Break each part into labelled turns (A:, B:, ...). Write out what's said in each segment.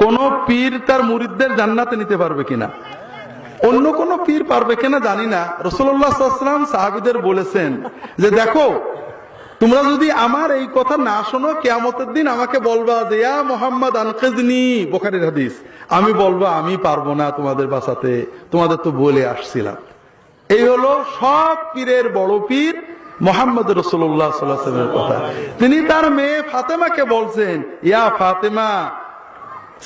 A: কোন পীর তার মুরিদদের জান্নাতে নিতে পারবে কিনা, অন্য কোন পীর পারবে কিনা জানি না। রাসূলুল্লাহ সাল্লাল্লাহু আলাইহি ওয়াসাল্লাম সাহাবীদের বলেছেন যে দেখো, তোমরা যদি আমার এই কথা না শোনো, কিয়ামতের দিন আমাকে বলবা যে ইয়া মুহাম্মদ আনকিযনি, বুখারীর হাদিস, আমি বলবো আমি পারবো না তোমাদের বাঁচাতে, তোমাদের তো বলে আসছিলাম। এই হলো সব পীরের বড় পীর মুহাম্মদ রাসূলুল্লাহ সাল্লাল্লাহু আলাইহি ওয়াসাল্লামের কথা। তিনি তার মেয়ে ফাতেমাকে বলছেন, ইয়া ফাতেমা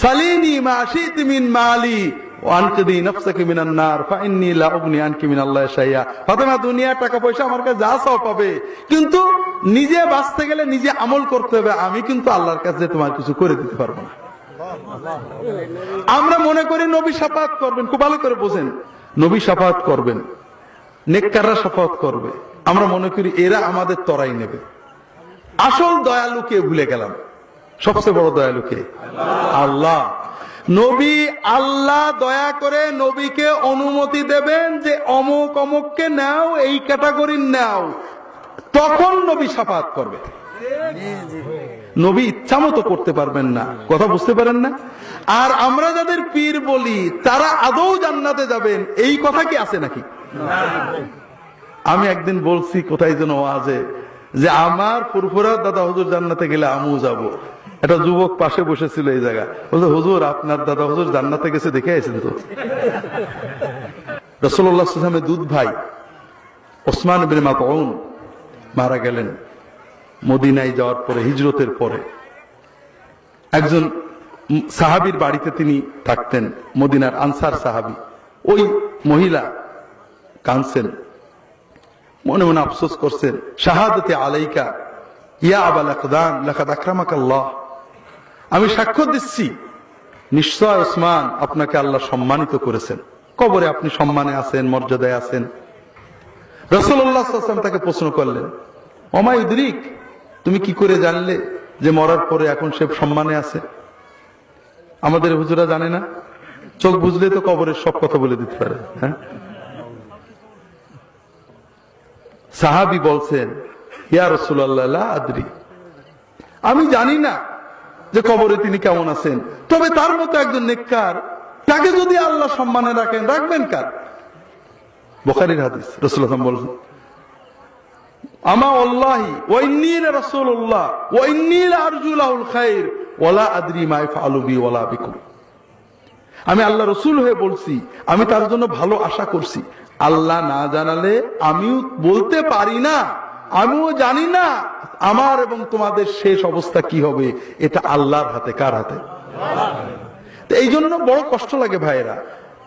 A: সালিনি মা শি'তি মিন মালি ওয়া আনকিদি নাফসাকি মিনান নার ফাইন্নী লা উগনি আনকি মিনাল্লাহি শাইআ। ফাতেমা, দুনিয়ার টাকা পয়সা আমার কাছে যা চাও পাবে, কিন্তু নিজে বাঁচতে গেলে নিজে আমল করতে হবে, আমি কিন্তু আল্লাহর কাছে তোমার কিছু করে দিতে পারবো না। আমরা মনে করি নবী শাফাআত করবেন, খুব ভালো করে বোঝেন, নবী শাফাআত করবেন, নেককাররা শাফাআত করবে, আমরা মনে করি এরা আমাদের তরাই নেবে। আসল দয়ালুকে ভুলে গেলাম। সবচেয়ে বড় দয়ালুকে আল্লাহ। নবী, আল্লাহ দয়া করে নবীকে অনুমতি দেবেন যে অমুক অমুককে নাও, এই ক্যাটাগরির নাও, তখন নবী শাফাআত করবে। নবী ইচ্ছা মতো করতে পারবেন না, কথা বুঝতে পারেন না? আর আমরা যাদের পীর বলি তারা আদৌ জান্নাতে যাবেন, এই কথা কি আছে নাকি? আমি একদিন বলছি কোথায় যেন ওয়াজে, যে আমার ফুরফুরা দাদা হুজুর জান্নাতে গেলে আমিও যাব। একটা যুবক পাশে বসেছিল এই জায়গা, বলছে হুজুর আপনার দাদা হুজুর জান্নাতে গেছে, দেখে আছেন তো? রাসূলুল্লাহ সাল্লাল্লাহু আলাইহি ওয়াসাল্লামের দুধ ভাই ওসমান ইবনে মাতউন মারা গেলেন মদিনায় যাওয়ার পরে, হিজরতের পরে। একজন সাহাবীর বাড়িতে তিনি থাকতেন, মদিনার আনসার সাহাবী। ওই মহিলা কাঁদছেন, মনে মনে আফসোস করছেন, শাহাদাতে আলাইকা ইয়া আবাল আকদাম লাকাদ আকরামাকাল্লাহ, আমি সাক্ষ্য দিচ্ছি নিশ্চয় ওসমান আপনাকে আল্লাহ সম্মানিত করেছেন, কবরে আপনি সম্মানে আছেন, মর্যাদায় আছেন। রাসূলুল্লাহ সাল্লাল্লাহু আলাইহি ওয়াসাল্লাম তাকে প্রশ্ন করলেন, ওমা ইদরিক, তুমি কি করে জানলে যে মরার পরে এখন সে সম্মানে আছে? আমাদের হুজুরা জানে না, চোখ বুঝলে তো কবরের সব কথা বলে দিতে পারে। হ্যাঁ, সাহাবী বলছেন, ইয়া রাসূলুল্লাহ লা আদরি, আমি জানি না যে কবরে তিনি কেমন আছেন, তবে তার মতো একজন নেককার, তাকে যদি আল্লাহ সম্মানে রাখেন, রাখবেন কার? বুখারীর হাদিস, রাসূলুল্লাহ বলেন, আমা ওয়াল্লাহি ওয়া ইন্নী রাসূলুল্লাহ ওয়া ইন্নী আরজু লাহুল খায়র ওয়া লা আদরি মা ইয়াফআলু বি ওয়া লা বিকুম। আমি আল্লাহ রাসূল হয়ে বলছি, আমি তার জন্য ভালো আশা করছি, আল্লাহ না জানালে আমিও বলতে পারি না, আমিও জানি না আমার এবং তোমাদের শেষ অবস্থা কি হবে, এটা আল্লাহর হাতে। কার হাতে? এই জন্য বড় কষ্ট লাগে ভাইরা,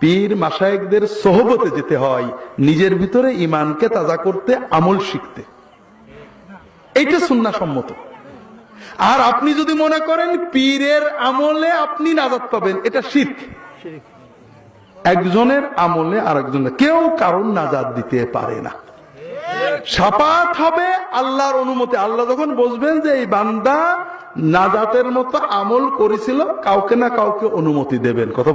A: পীর মাশায়েখদের সোহবতে যেতে হয়, নিজের ভিতরে ঈমানকে তাজা করতে, আমল শিখতে। এইটা সুন্নাহ সম্মত। আর আপনি যদি মনে করেন পীরের আমলে আপনি নাজাত পাবেন, এটা শিরক। একজনের আমলে আরেকজনের, কেউ কারণ নাজাত দিতে পারে না। শাফাআত হবে আল্লাহর অনুমতি। আল্লাহ যখন বুঝবেন যে এই বান্দা নাজাতের মতো আমল করেছিল, কাউকে না কাউকে অনুমতি দেবেন। কথা